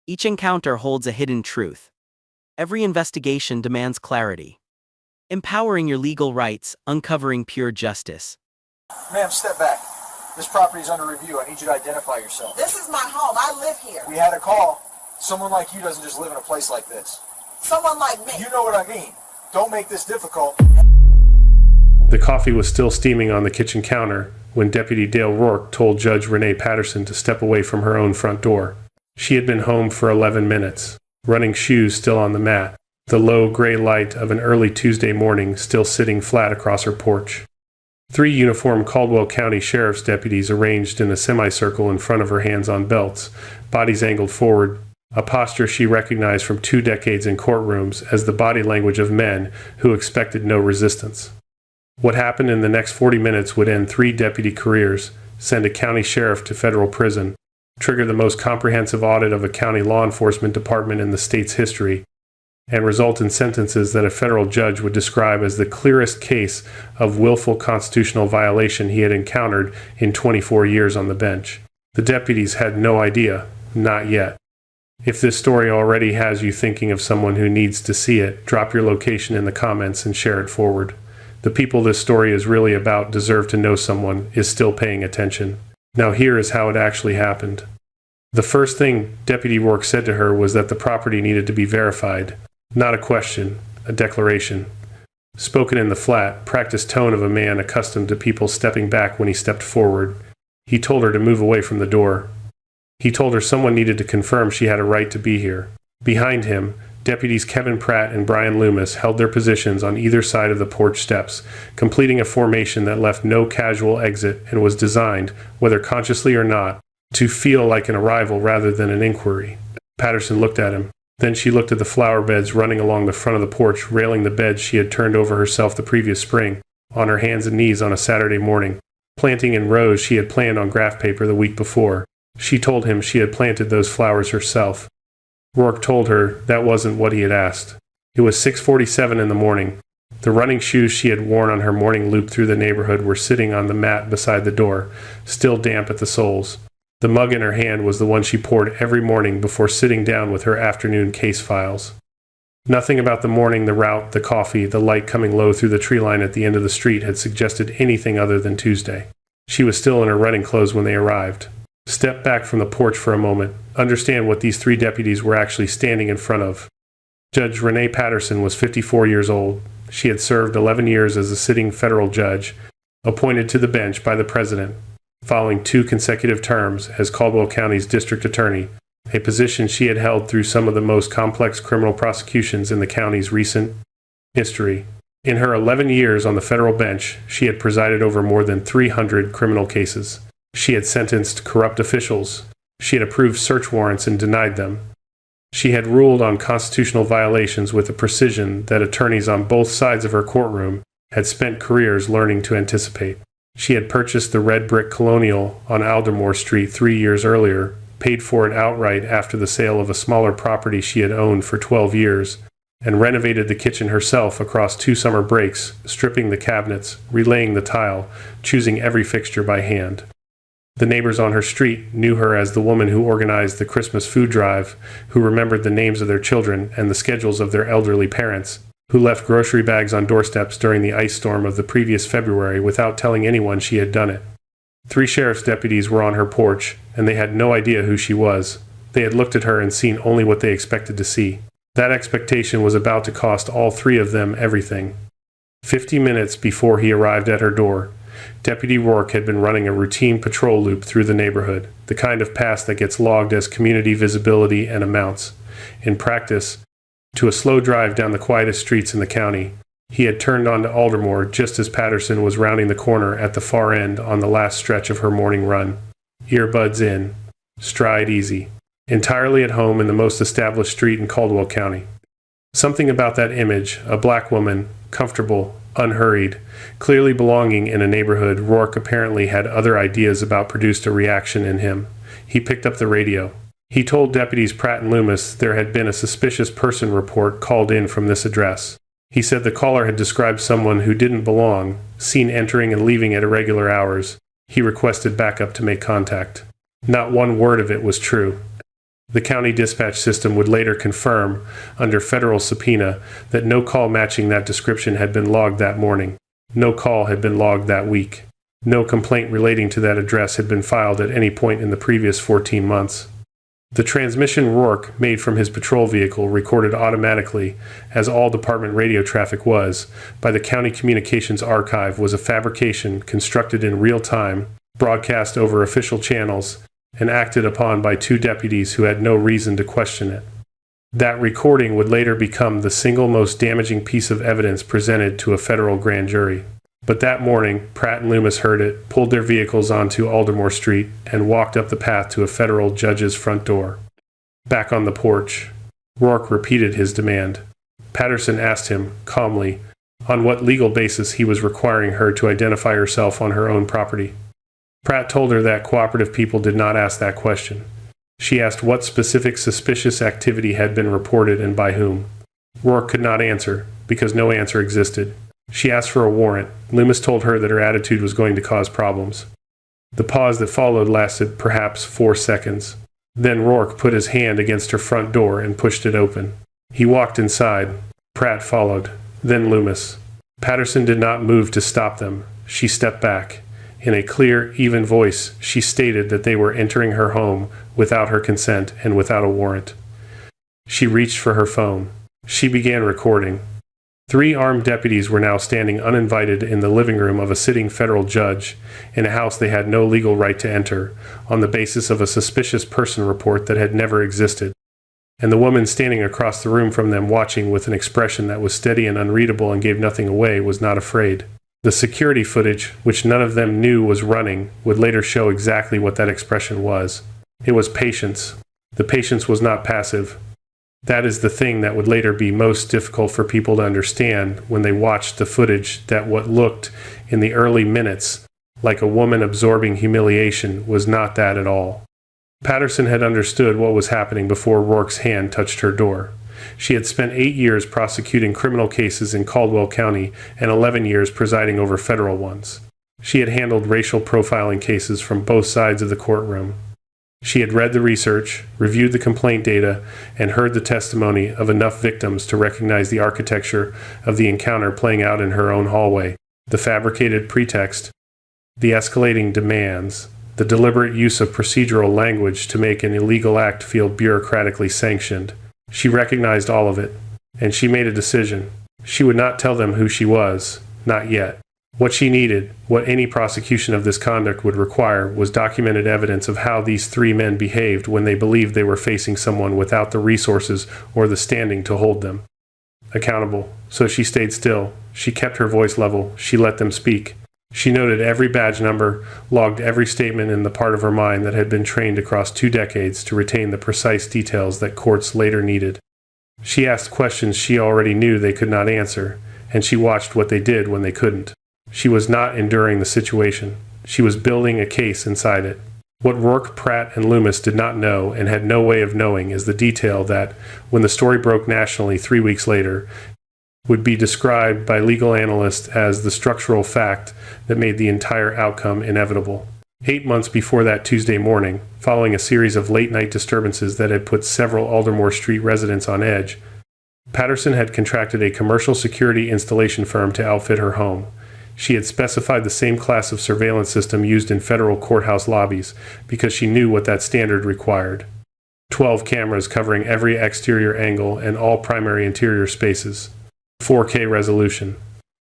Each encounter holds a hidden truth. Every investigation demands clarity. Empowering your legal rights, uncovering pure justice. Ma'am, step back. This property is under review. I need you to identify yourself. This is my home. I live here. We had a call. Someone like you doesn't just live in a place like this. Someone like me. You know what I mean. Don't make this difficult. The coffee was still steaming on the kitchen counter when Deputy Dale Rourke told Judge Renee Patterson to step away from her own front door. She had been home for 11 minutes, running shoes still on the mat, the low gray light of an early Tuesday morning still sitting flat across her porch. 3 uniformed Caldwell County Sheriff's deputies arranged in a semicircle in front of her, hands on belts, bodies angled forward, a posture she recognized from 2 decades in courtrooms as the body language of men who expected no resistance. What happened in the next 40 minutes would end 3 deputy careers, send a county sheriff to federal prison, trigger the most comprehensive audit of a county law enforcement department in the state's history, and result in sentences that a federal judge would describe as the clearest case of willful constitutional violation he had encountered in 24 years on the bench. The deputies had no idea, not yet. If this story already has you thinking of someone who needs to see it, drop your location in the comments and share it forward. The people this story is really about deserve to know someone is still paying attention. Now here is how it actually happened. The first thing Deputy Rourke said to her was that the property needed to be verified. Not a question, a declaration. Spoken in the flat, practiced tone of a man accustomed to people stepping back when he stepped forward. He told her to move away from the door. He told her someone needed to confirm she had a right to be here. Behind him, Deputies Kevin Pratt and Brian Loomis held their positions on either side of the porch steps, completing a formation that left no casual exit and was designed, whether consciously or not, to feel like an arrival rather than an inquiry. Patterson looked at him. Then she looked at the flower beds running along the front of the porch, railing the beds she had turned over herself the previous spring, on her hands and knees on a Saturday morning, planting in rows she had planned on graph paper the week before. She told him she had planted those flowers herself. Rourke told her that wasn't what he had asked. It was 6:47 in the morning. The running shoes she had worn on her morning loop through the neighborhood were sitting on the mat beside the door, still damp at the soles. The mug in her hand was the one she poured every morning before sitting down with her afternoon case files. Nothing about the morning, the route, the coffee, the light coming low through the tree line at the end of the street had suggested anything other than Tuesday. She was still in her running clothes when they arrived. Step back from the porch for a moment. Understand what these 3 deputies were actually standing in front of. Judge Renee Patterson was 54 years old. She had served 11 years as a sitting federal judge, appointed to the bench by the president, following 2 consecutive terms as Caldwell County's district attorney, a position she had held through some of the most complex criminal prosecutions in the county's recent history. In her 11 years on the federal bench, she had presided over more than 300 criminal cases. She had sentenced corrupt officials. She had approved search warrants and denied them. She had ruled on constitutional violations with a precision that attorneys on both sides of her courtroom had spent careers learning to anticipate. She had purchased the red brick colonial on Aldermore Street 3 years earlier, paid for it outright after the sale of a smaller property she had owned for 12 years, and renovated the kitchen herself across 2 summer breaks, stripping the cabinets, relaying the tile, choosing every fixture by hand. The neighbors on her street knew her as the woman who organized the Christmas food drive, who remembered the names of their children and the schedules of their elderly parents, who left grocery bags on doorsteps during the ice storm of the previous February without telling anyone she had done it. 3 sheriff's deputies were on her porch, and they had no idea who she was. They had looked at her and seen only what they expected to see. That expectation was about to cost all 3 of them everything. 50 minutes before he arrived at her door, Deputy Rourke had been running a routine patrol loop through the neighborhood, the kind of pass that gets logged as community visibility and amounts. In practice, to a slow drive down the quietest streets in the county. He had turned onto Aldermore just as Patterson was rounding the corner at the far end on the last stretch of her morning run. Earbuds in. Stride easy. Entirely at home in the most established street in Caldwell County. Something about that image, a black woman, comfortable, unhurried, clearly belonging in a neighborhood Rourke apparently had other ideas about, produced a reaction in him. He picked up the radio. He told deputies Pratt and Loomis there had been a suspicious person report called in from this address. He said the caller had described someone who didn't belong, seen entering and leaving at irregular hours. He requested backup to make contact. Not one word of it was true. The county dispatch system would later confirm, under federal subpoena, that no call matching that description had been logged that morning. No call had been logged that week. No complaint relating to that address had been filed at any point in the previous 14 months. The transmission Rourke made from his patrol vehicle, recorded automatically, as all department radio traffic was, by the County Communications Archive, was a fabrication constructed in real time, broadcast over official channels, and acted upon by two deputies who had no reason to question it. That recording would later become the single most damaging piece of evidence presented to a federal grand jury. But that morning, Pratt and Loomis heard it, pulled their vehicles onto Aldermore Street, and walked up the path to a federal judge's front door. Back on the porch, Rourke repeated his demand. Patterson asked him, calmly, on what legal basis he was requiring her to identify herself on her own property. Pratt told her that cooperative people did not ask that question. She asked what specific suspicious activity had been reported and by whom. Rourke could not answer, because no answer existed. She asked for a warrant. Loomis told her that her attitude was going to cause problems. The pause that followed lasted perhaps 4 seconds. Then Rourke put his hand against her front door and pushed it open. He walked inside. Pratt followed. Then Loomis. Patterson did not move to stop them. She stepped back. In a clear, even voice, she stated that they were entering her home without her consent and without a warrant. She reached for her phone. She began recording. 3 armed deputies were now standing uninvited in the living room of a sitting federal judge in a house they had no legal right to enter, on the basis of a suspicious person report that had never existed. And the woman standing across the room from them, watching with an expression that was steady and unreadable and gave nothing away, was not afraid. The security footage, which none of them knew was running, would later show exactly what that expression was. It was patience. The patience was not passive. That is the thing that would later be most difficult for people to understand when they watched the footage, that what looked, in the early minutes, like a woman absorbing humiliation was not that at all. Patterson had understood what was happening before Rourke's hand touched her door. She had spent 8 years prosecuting criminal cases in Caldwell County and 11 years presiding over federal ones. She had handled racial profiling cases from both sides of the courtroom. She had read the research, reviewed the complaint data, and heard the testimony of enough victims to recognize the architecture of the encounter playing out in her own hallway, the fabricated pretext, the escalating demands, the deliberate use of procedural language to make an illegal act feel bureaucratically sanctioned. She recognized all of it, and she made a decision. She would not tell them who she was, not yet. What she needed, what any prosecution of this conduct would require, was documented evidence of how these 3 men behaved when they believed they were facing someone without the resources or the standing to hold them accountable. So she stayed still. She kept her voice level. She let them speak. She noted every badge number, logged every statement in the part of her mind that had been trained across 2 decades to retain the precise details that courts later needed. She asked questions she already knew they could not answer, and she watched what they did when they couldn't. She was not enduring the situation. She was building a case inside it. What Rourke, Pratt, and Loomis did not know, and had no way of knowing, is the detail that, when the story broke nationally 3 weeks later, would be described by legal analysts as the structural fact that made the entire outcome inevitable. 8 months before that Tuesday morning, following a series of late-night disturbances that had put several Aldermore Street residents on edge, Patterson had contracted a commercial security installation firm to outfit her home. She had specified the same class of surveillance system used in federal courthouse lobbies because she knew what that standard required. 12 cameras covering every exterior angle and all primary interior spaces. 4K resolution.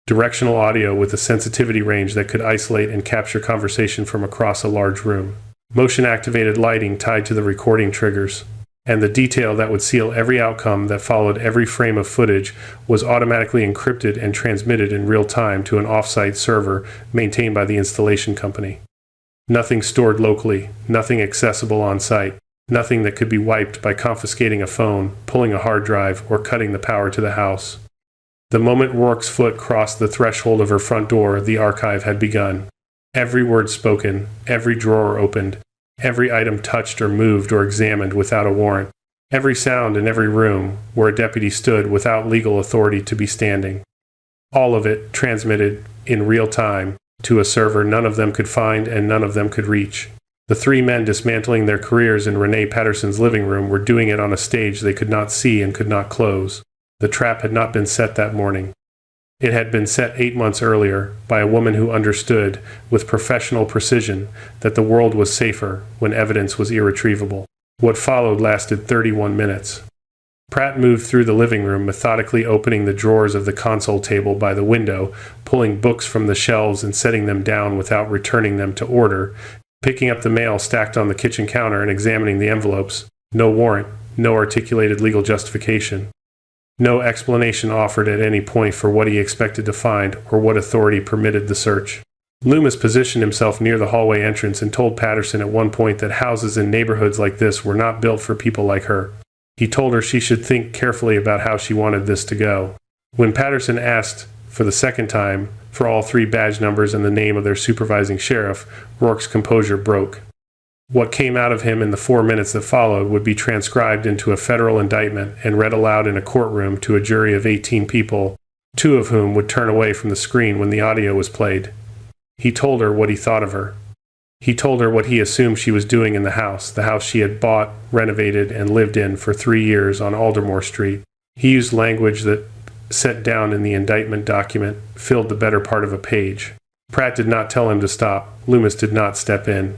Directional audio with a sensitivity range that could isolate and capture conversation from across a large room. Motion-activated lighting tied to the recording triggers. And the detail that would seal every outcome that followed every frame of footage was automatically encrypted and transmitted in real time to an off-site server maintained by the installation company. Nothing stored locally, nothing accessible on-site, nothing that could be wiped by confiscating a phone, pulling a hard drive, or cutting the power to the house. The moment Rourke's foot crossed the threshold of her front door, the archive had begun. Every word spoken, every drawer opened, every item touched or moved or examined without a warrant, every sound in every room where a deputy stood without legal authority to be standing. All of it transmitted in real time to a server none of them could find and none of them could reach. The three men dismantling their careers in Renee Patterson's living room were doing it on a stage they could not see and could not close. The trap had not been set that morning. It had been set 8 months earlier by a woman who understood, with professional precision, that the world was safer when evidence was irretrievable. What followed lasted 31 minutes. Pratt moved through the living room, methodically opening the drawers of the console table by the window, pulling books from the shelves and setting them down without returning them to order, picking up the mail stacked on the kitchen counter and examining the envelopes. No warrant, no articulated legal justification. No explanation offered at any point for what he expected to find or what authority permitted the search. Loomis positioned himself near the hallway entrance and told Patterson at one point that houses in neighborhoods like this were not built for people like her. He told her she should think carefully about how she wanted this to go. When Patterson asked, for the second time, for all 3 badge numbers and the name of their supervising sheriff, Rourke's composure broke. What came out of him in the 4 minutes that followed would be transcribed into a federal indictment and read aloud in a courtroom to a jury of 18 people, 2 of whom would turn away from the screen when the audio was played. He told her what he thought of her. He told her what he assumed she was doing in the house she had bought, renovated, and lived in for 3 years on Aldermore Street. He used language that, set down in the indictment document, filled the better part of a page. Pratt did not tell him to stop. Loomis did not step in.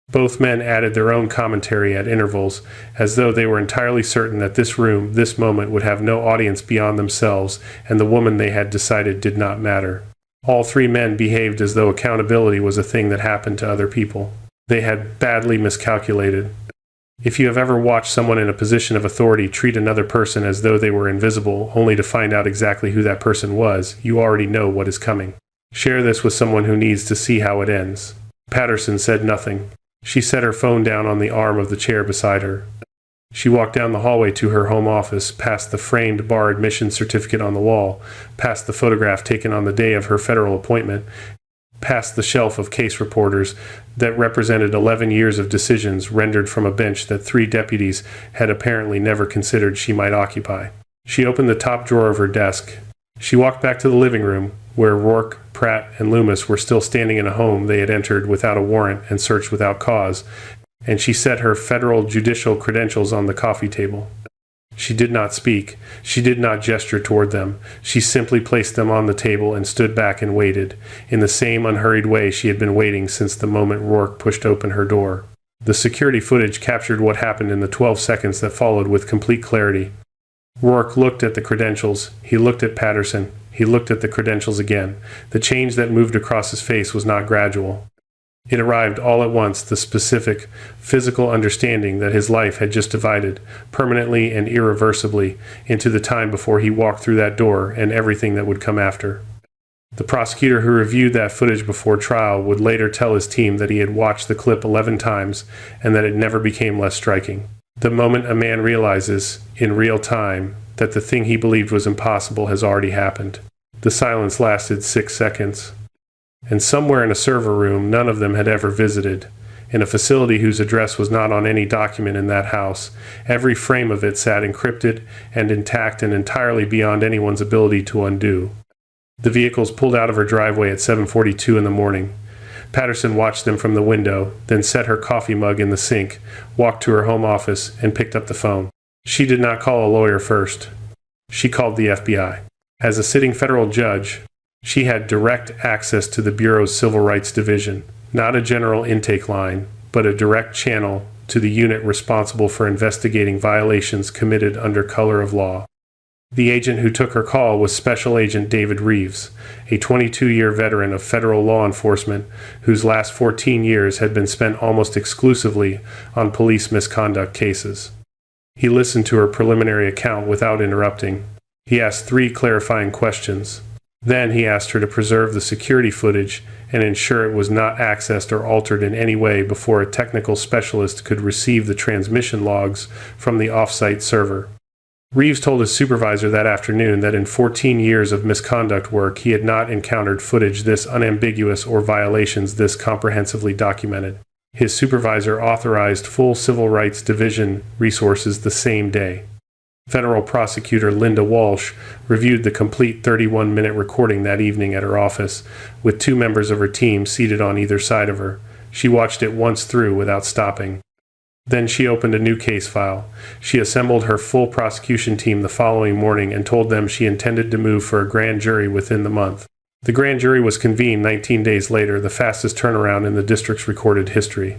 Both men added their own commentary at intervals, as though they were entirely certain that this room, this moment, would have no audience beyond themselves, and the woman they had decided did not matter. All 3 men behaved as though accountability was a thing that happened to other people. They had badly miscalculated. If you have ever watched someone in a position of authority treat another person as though they were invisible, only to find out exactly who that person was, you already know what is coming. Share this with someone who needs to see how it ends. Patterson said nothing. She set her phone down on the arm of the chair beside her. She walked down the hallway to her home office, past the framed bar admission certificate on the wall, past the photograph taken on the day of her federal appointment, past the shelf of case reporters that represented 11 years of decisions rendered from a bench that 3 deputies had apparently never considered she might occupy. She opened the top drawer of her desk. She walked back to the living room, where Rourke, Pratt, and Loomis were still standing in a home they had entered without a warrant and searched without cause, and she set her federal judicial credentials on the coffee table. She did not speak. She did not gesture toward them. She simply placed them on the table and stood back and waited, in the same unhurried way she had been waiting since the moment Rourke pushed open her door. The security footage captured what happened in the 12 seconds that followed with complete clarity. Rourke looked at the credentials. He looked at Patterson. He looked at the credentials again. The change that moved across his face was not gradual. It arrived all at once, the specific, physical understanding that his life had just divided, permanently and irreversibly, into the time before he walked through that door and everything that would come after. The prosecutor who reviewed that footage before trial would later tell his team that he had watched the clip 11 times and that it never became less striking. The moment a man realizes, in real time, that the thing he believed was impossible has already happened. The silence lasted 6 seconds. And somewhere in a server room none of them had ever visited, in a facility whose address was not on any document in that house, every frame of it sat encrypted and intact and entirely beyond anyone's ability to undo. The vehicles pulled out of her driveway at 7:42 in the morning. Patterson watched them from the window, then set her coffee mug in the sink, walked to her home office, and picked up the phone. She did not call a lawyer first. She called the FBI. As a sitting federal judge, she had direct access to the Bureau's Civil Rights Division, not a general intake line, but a direct channel to the unit responsible for investigating violations committed under color of law. The agent who took her call was Special Agent David Reeves, a 22-year veteran of federal law enforcement whose last 14 years had been spent almost exclusively on police misconduct cases. He listened to her preliminary account without interrupting. He asked 3 clarifying questions. Then he asked her to preserve the security footage and ensure it was not accessed or altered in any way before a technical specialist could receive the transmission logs from the off-site server. Reeves told his supervisor that afternoon that in 14 years of misconduct work he had not encountered footage this unambiguous or violations this comprehensively documented. His supervisor authorized full Civil Rights Division resources the same day. Federal prosecutor Linda Walsh reviewed the complete 31-minute recording that evening at her office, with 2 members of her team seated on either side of her. She watched it once through without stopping. Then she opened a new case file. She assembled her full prosecution team the following morning and told them she intended to move for a grand jury within the month. The grand jury was convened 19 days later, the fastest turnaround in the district's recorded history.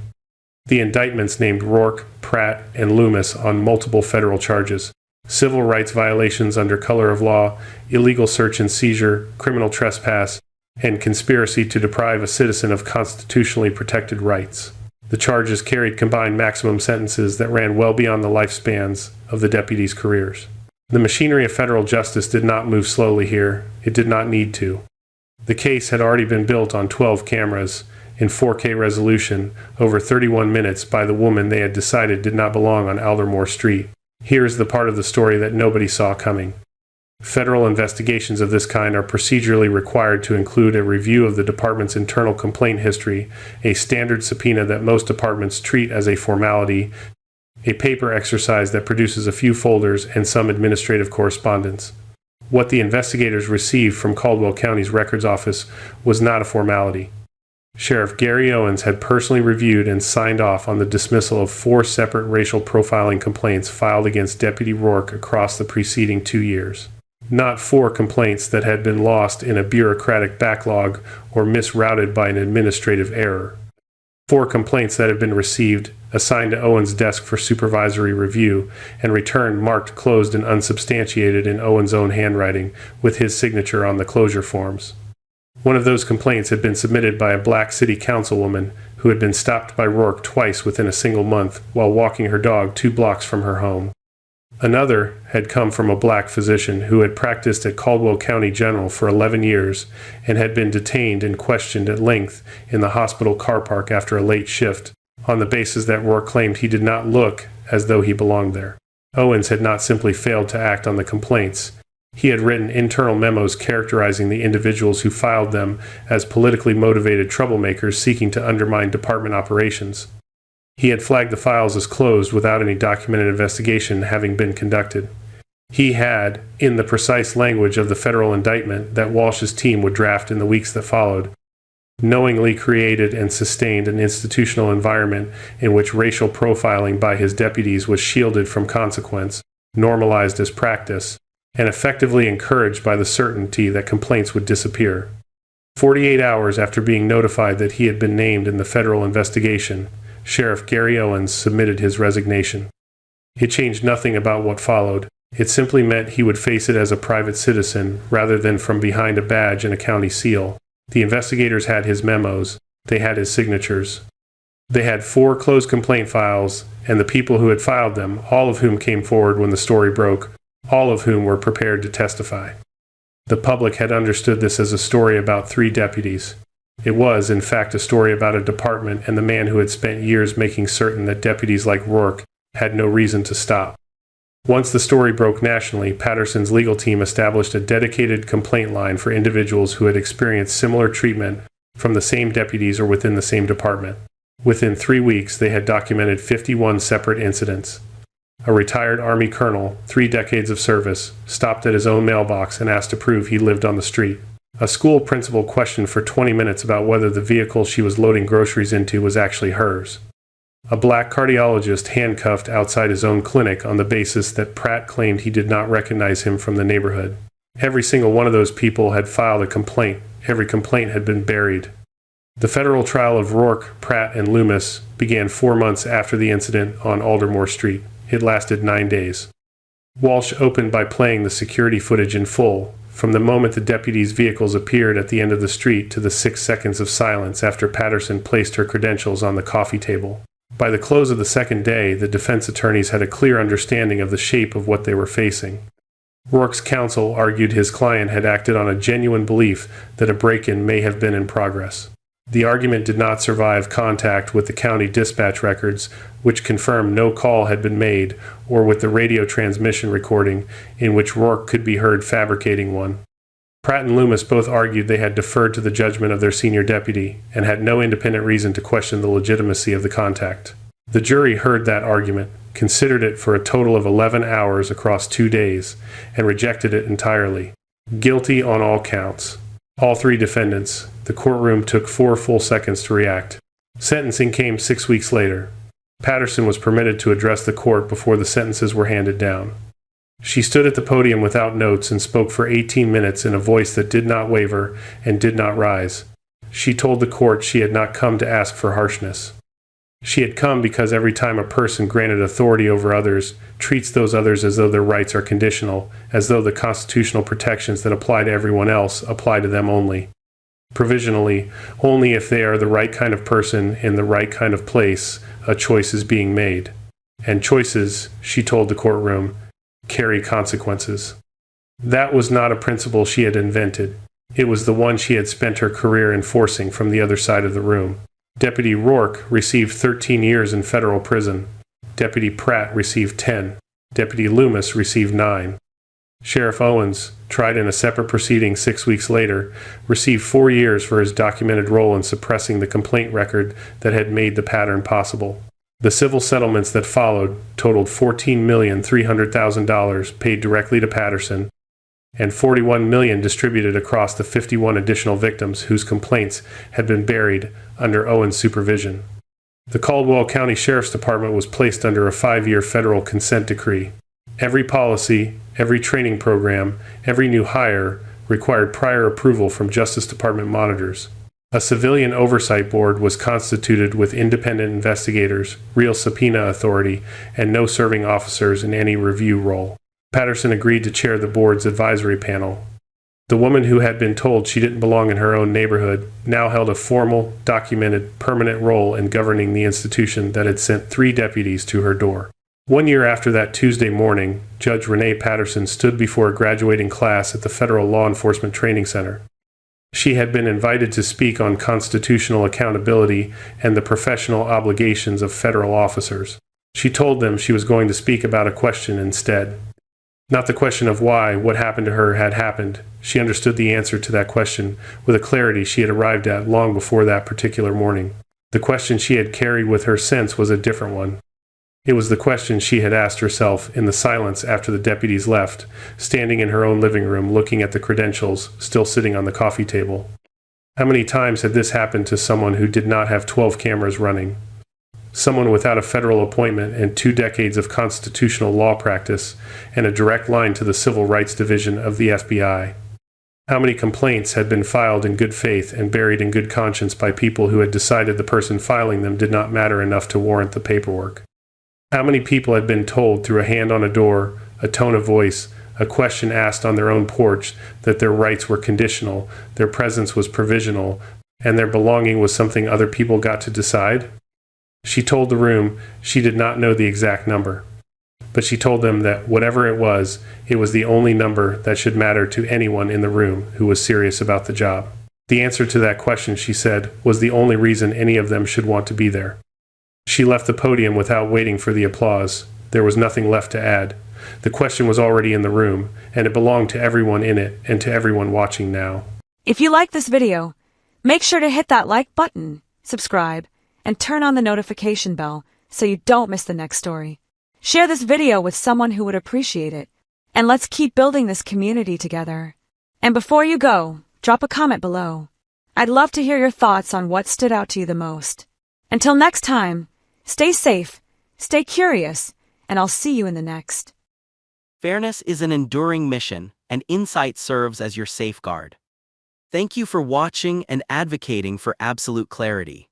The indictments named Rourke, Pratt, and Loomis on multiple federal charges: civil rights violations under color of law, illegal search and seizure, criminal trespass, and conspiracy to deprive a citizen of constitutionally protected rights. The charges carried combined maximum sentences that ran well beyond the lifespans of the deputies' careers. The machinery of federal justice did not move slowly here. It did not need to. The case had already been built on 12 cameras in 4K resolution over 31 minutes by the woman they had decided did not belong on Aldermore Street. Here is the part of the story that nobody saw coming. Federal investigations of this kind are procedurally required to include a review of the department's internal complaint history, a standard subpoena that most departments treat as a formality, a paper exercise that produces a few folders, and some administrative correspondence. What the investigators received from Caldwell County's records office was not a formality. Sheriff Gary Owens had personally reviewed and signed off on the dismissal of 4 separate racial profiling complaints filed against Deputy Rourke across the preceding 2 years. Not 4 complaints that had been lost in a bureaucratic backlog or misrouted by an administrative error. 4 complaints that had been received, assigned to Owens' desk for supervisory review, and returned marked closed and unsubstantiated in Owens' own handwriting, with his signature on the closure forms. One of those complaints had been submitted by a black city councilwoman who had been stopped by Rourke twice within a single month while walking her dog 2 blocks from her home. Another had come from a black physician who had practiced at Caldwell County General for 11 years and had been detained and questioned at length in the hospital car park after a late shift, on the basis that Rourke claimed he did not look as though he belonged there. Owens had not simply failed to act on the complaints. He had written internal memos characterizing the individuals who filed them as politically motivated troublemakers seeking to undermine department operations. He had flagged the files as closed without any documented investigation having been conducted. He had, in the precise language of the federal indictment that Walsh's team would draft in the weeks that followed, knowingly created and sustained an institutional environment in which racial profiling by his deputies was shielded from consequence, normalized as practice, and effectively encouraged by the certainty that complaints would disappear. 48 hours after being notified that he had been named in the federal investigation, Sheriff Gary Owens submitted his resignation. It changed nothing about what followed. It simply meant he would face it as a private citizen rather than from behind a badge and a county seal. The investigators had his memos. They had his signatures. They had 4 closed complaint files, and the people who had filed them, all of whom came forward when the story broke, all of whom were prepared to testify. The public had understood this as a story about 3 deputies. It was, in fact, a story about a department and the man who had spent years making certain that deputies like Rourke had no reason to stop. Once the story broke nationally, Patterson's legal team established a dedicated complaint line for individuals who had experienced similar treatment from the same deputies or within the same department. Within 3 weeks, they had documented 51 separate incidents. A retired Army colonel, 3 decades of service, stopped at his own mailbox and asked to prove he lived on the street. A school principal questioned for 20 minutes about whether the vehicle she was loading groceries into was actually hers. A black cardiologist handcuffed outside his own clinic on the basis that Pratt claimed he did not recognize him from the neighborhood. Every single one of those people had filed a complaint. Every complaint had been buried. The federal trial of Rourke, Pratt, and Loomis began 4 months after the incident on Aldermore Street. It lasted 9 days. Walsh opened by playing the security footage in full, from the moment the deputies' vehicles appeared at the end of the street to the 6 seconds of silence after Patterson placed her credentials on the coffee table. By the close of the second day, the defense attorneys had a clear understanding of the shape of what they were facing. Rourke's counsel argued his client had acted on a genuine belief that a break-in may have been in progress. The argument did not survive contact with the county dispatch records, which confirmed no call had been made, or with the radio transmission recording, in which Rourke could be heard fabricating one. Pratt and Loomis both argued they had deferred to the judgment of their senior deputy, and had no independent reason to question the legitimacy of the contact. The jury heard that argument, considered it for a total of 11 hours across 2 days, and rejected it entirely. Guilty on all counts. All 3 defendants. The courtroom took 4 full seconds to react. Sentencing came 6 weeks later. Patterson was permitted to address the court before the sentences were handed down. She stood at the podium without notes and spoke for 18 minutes in a voice that did not waver and did not rise. She told the court she had not come to ask for harshness. She had come because every time a person granted authority over others treats those others as though their rights are conditional, as though the constitutional protections that apply to everyone else apply to them only. Provisionally, only if they are the right kind of person in the right kind of place, a choice is being made. And choices, she told the courtroom, carry consequences. That was not a principle she had invented. It was the one she had spent her career enforcing from the other side of the room. Deputy Rourke received 13 years in federal prison. Deputy Pratt received 10. Deputy Loomis received 9. Sheriff Owens, tried in a separate proceeding 6 weeks later, received 4 years for his documented role in suppressing the complaint record that had made the pattern possible. The civil settlements that followed totaled $14,300,000 paid directly to Patterson, and $41 million distributed across the 51 additional victims whose complaints had been buried under Owens' supervision. The Caldwell County Sheriff's Department was placed under a 5-year federal consent decree. Every policy, every training program, every new hire required prior approval from Justice Department monitors. A civilian oversight board was constituted with independent investigators, real subpoena authority, and no serving officers in any review role. Patterson agreed to chair the board's advisory panel. The woman who had been told she didn't belong in her own neighborhood now held a formal, documented, permanent role in governing the institution that had sent 3 deputies to her door. 1 year after that Tuesday morning, Judge Renee Patterson stood before a graduating class at the Federal Law Enforcement Training Center. She had been invited to speak on constitutional accountability and the professional obligations of federal officers. She told them she was going to speak about a question instead. Not the question of why what happened to her had happened. She understood the answer to that question with a clarity she had arrived at long before that particular morning. The question she had carried with her since was a different one. It was the question she had asked herself in the silence after the deputies left, standing in her own living room looking at the credentials still sitting on the coffee table. How many times had this happened to someone who did not have 12 cameras running? Someone without a federal appointment and 2 decades of constitutional law practice and a direct line to the Civil Rights Division of the FBI. How many complaints had been filed in good faith and buried in good conscience by people who had decided the person filing them did not matter enough to warrant the paperwork? How many people had been told through a hand on a door, a tone of voice, a question asked on their own porch that their rights were conditional, their presence was provisional, and their belonging was something other people got to decide? She told the room she did not know the exact number, but she told them that whatever it was the only number that should matter to anyone in the room who was serious about the job. The answer to that question, she said, was the only reason any of them should want to be there. She left the podium without waiting for the applause. There was nothing left to add. The question was already in the room, and it belonged to everyone in it and to everyone watching now. If you like this video, make sure to hit that like button, subscribe, and turn on the notification bell so you don't miss the next story. Share this video with someone who would appreciate it, and let's keep building this community together. And before you go, drop a comment below. I'd love to hear your thoughts on what stood out to you the most. Until next time, stay safe, stay curious, and I'll see you in the next. Fairness is an enduring mission, and insight serves as your safeguard. Thank you for watching and advocating for absolute clarity.